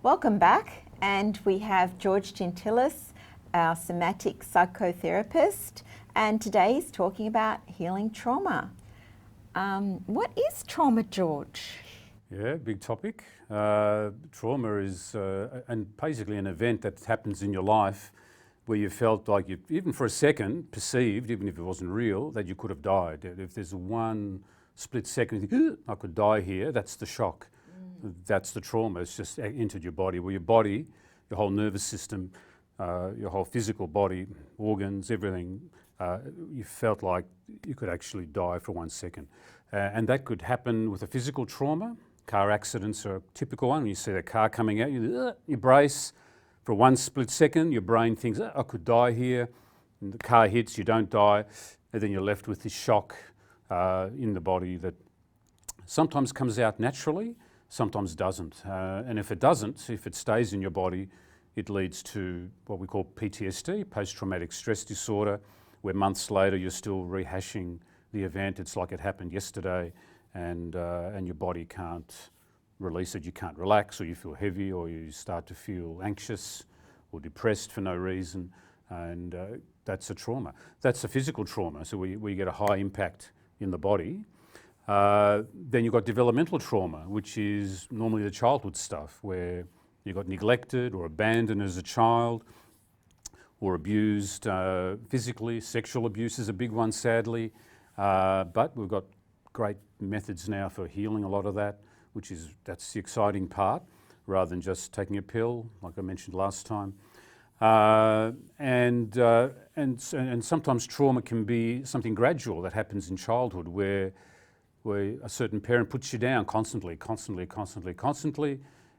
Welcome back, and we have George Gintilas, our somatic psychotherapist, and today he's talking about healing trauma. What is trauma, George? Yeah, big topic. Trauma is and basically an event that happens in your life where you felt like you, even for a second, perceived, even if it wasn't real, that you could have died. If there's one split second, you think, I could die here, that's the shock. That's the trauma. It's just entered your body. Well, your body, your whole nervous system, your whole physical body, organs, everything, you felt like you could actually die for 1 second. And that could happen with a physical trauma. Car accidents are a typical one. When you see a car coming at you, you brace. For one split second, your brain thinks, I could die here. And the car hits, you don't die. And then you're left with this shock in the body that sometimes comes out naturally, sometimes doesn't. And if it doesn't, if it stays in your body, it leads to what we call Ptsd, post-traumatic stress disorder, where months later you're still rehashing the event. It's like it happened yesterday, and your body can't release it. You can't relax, or you feel heavy, or you start to feel anxious or depressed for no reason, and that's a trauma. That's a physical trauma, so we get a high impact in the body. Then you've got developmental trauma, which is normally the childhood stuff, where you got neglected or abandoned as a child, or abused physically. Sexual abuse is a big one, sadly, but we've got great methods now for healing a lot of that, that's the exciting part, rather than just taking a pill, like I mentioned last time. And sometimes trauma can be something gradual that happens in childhood, where a certain parent puts you down constantly,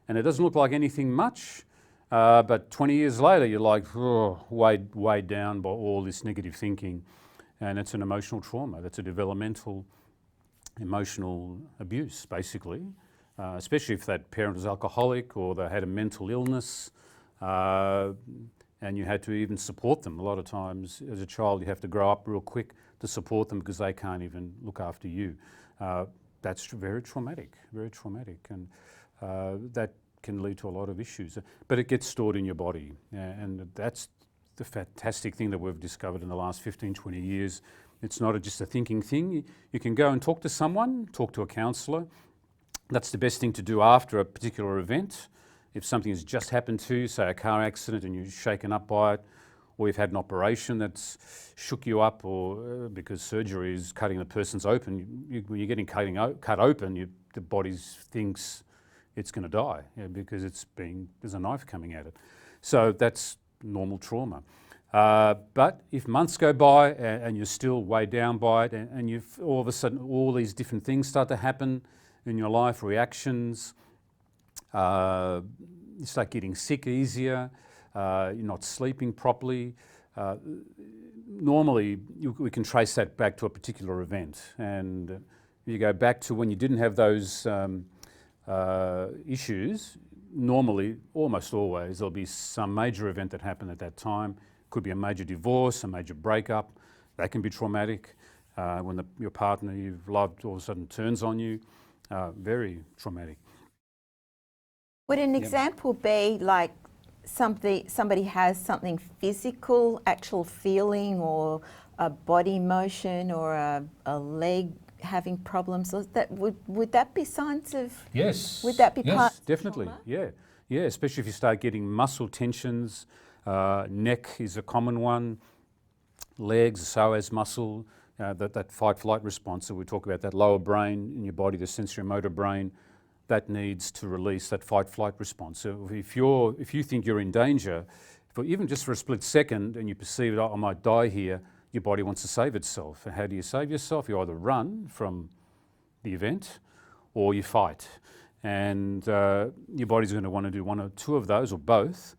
and it doesn't look like anything much, but 20 years later you're like, weighed down by all this negative thinking, and it's an emotional trauma. That's a developmental emotional abuse, basically, especially if that parent was alcoholic or they had a mental illness, and you had to even support them. A lot of times as a child you have to grow up real quick to support them because they can't even look after you. That's very traumatic, and that can lead to a lot of issues. But it gets stored in your body, and that's the fantastic thing that we've discovered in the last 15, 20 years. It's not just a thinking thing. You can go and talk to someone, talk to a counsellor. That's the best thing to do after a particular event. If something has just happened to you, say a car accident, and you're shaken up by it, or you've had an operation that's shook you up, or because surgery is cutting the person's open, when you're getting cut open, the body thinks it's going to die, because there's a knife coming at it. So that's normal trauma. But if months go by and you're still weighed down by it, and you've all of a sudden all these different things start to happen in your life, reactions, you start getting sick easier, you're not sleeping properly. Normally we can trace that back to a particular event, and you go back to when you didn't have those issues. Normally, almost always, there'll be some major event that happened at that time. Could be a major divorce, a major breakup. That can be traumatic. When your partner you've loved all of a sudden turns on you, very traumatic. Would an example be like somebody has something physical, actual feeling, or a body motion, or a leg having problems? Or would that be signs of? Yes. Would that be part? Yes, definitely. Trauma? Yeah. Especially if you start getting muscle tensions. Neck is a common one. Legs, psoas muscle, that fight-flight response. So we talk about that lower brain in your body, the sensory-motor brain, that needs to release that fight-flight response. So if you think you're in danger, even just for a split second, and you perceive that I might die here, your body wants to save itself. And how do you save yourself? You either run from the event, or you fight. And your body's going to want to do one or two of those, or both.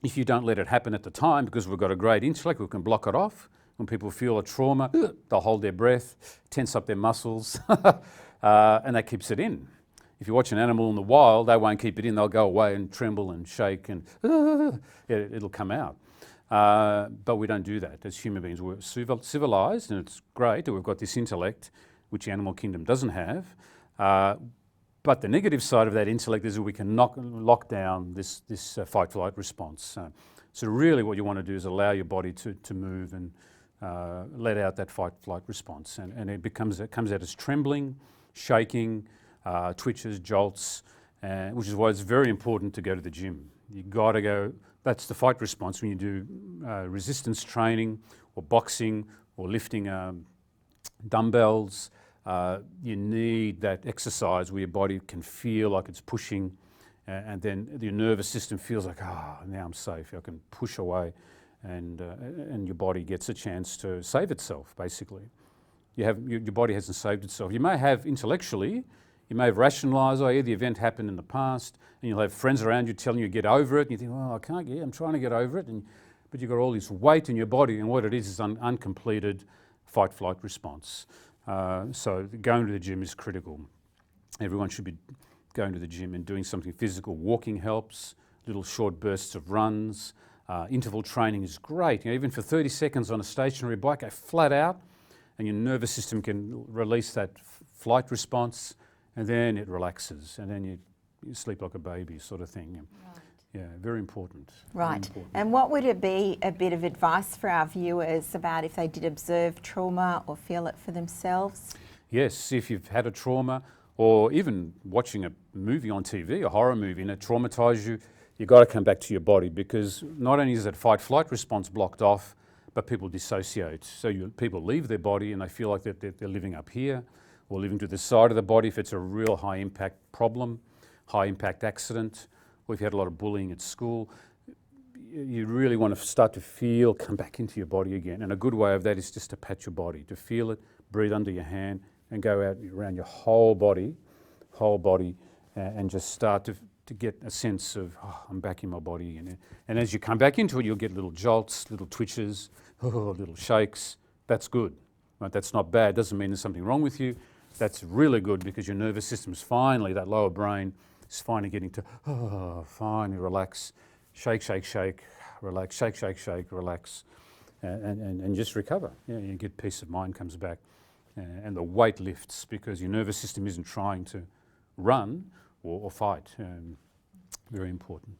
If you don't let it happen at the time, because we've got a great intellect, we can block it off. When people feel a trauma, they'll hold their breath, tense up their muscles, and that keeps it in. If you watch an animal in the wild, they won't keep it in. They'll go away and tremble and shake, and it'll come out. But we don't do that as human beings. We're civilized, and it's great that we've got this intellect, which the animal kingdom doesn't have. But the negative side of that intellect is that we can lock down this fight-flight response. So really what you want to do is allow your body to move and let out that fight-flight response. And it comes out as trembling, shaking, twitches, jolts, which is why it's very important to go to the gym. You got to go. That's the fight response when you do resistance training or boxing or lifting dumbbells. You need that exercise where your body can feel like it's pushing, and then your nervous system feels like, now I'm safe. I can push away, and your body gets a chance to save itself. Basically, your body hasn't saved itself. You may have intellectually. You may have rationalised, the event happened in the past, and you'll have friends around you telling you get over it, and you think, I can't get it, I'm trying to get over it, but you've got all this weight in your body, and what it is uncompleted fight-flight response. So going to the gym is critical. Everyone should be going to the gym and doing something physical. Walking helps, little short bursts of runs. Interval training is great. Even for 30 seconds on a stationary bike, go flat out, and your nervous system can release that flight response, and then it relaxes, and then you sleep like a baby, sort of thing. Right. Yeah, very important. Right. Very important. And what would it be a bit of advice for our viewers about if they did observe trauma or feel it for themselves? Yes, if you've had a trauma, or even watching a movie on TV, a horror movie, and it traumatised you, you've got to come back to your body, because not only is that fight-flight response blocked off, but people dissociate. So people leave their body and they feel like they're living up here, or living to the side of the body if it's a real high-impact problem, high-impact accident, or if you had a lot of bullying at school. You really want to start to come back into your body again. And a good way of that is just to pat your body, to feel it, breathe under your hand, and go out around your whole body, and just start to get a sense of, I'm back in my body again. And as you come back into it, you'll get little jolts, little twitches, little shakes. That's good. Right? That's not bad. Doesn't mean there's something wrong with you. That's really good, because your nervous system's finally, that lower brain is finally getting to, finally relax, shake, shake, shake, relax, shake, shake, shake, relax, and just recover. You get peace of mind comes back, and the weight lifts, because your nervous system isn't trying to run or fight. Very important.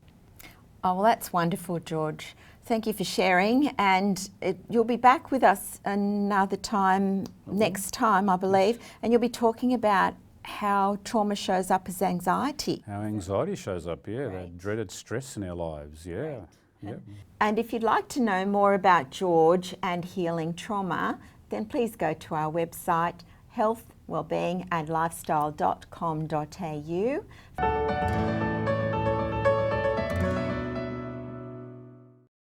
Oh, well, that's wonderful, George. Thank you for sharing, and you'll be back with us another time, next time, I believe, and you'll be talking about how trauma shows up as anxiety. How anxiety shows up, that dreaded stress in our lives, Yep. And if you'd like to know more about George and healing trauma, then please go to our website, health, wellbeing and lifestyle.com.au.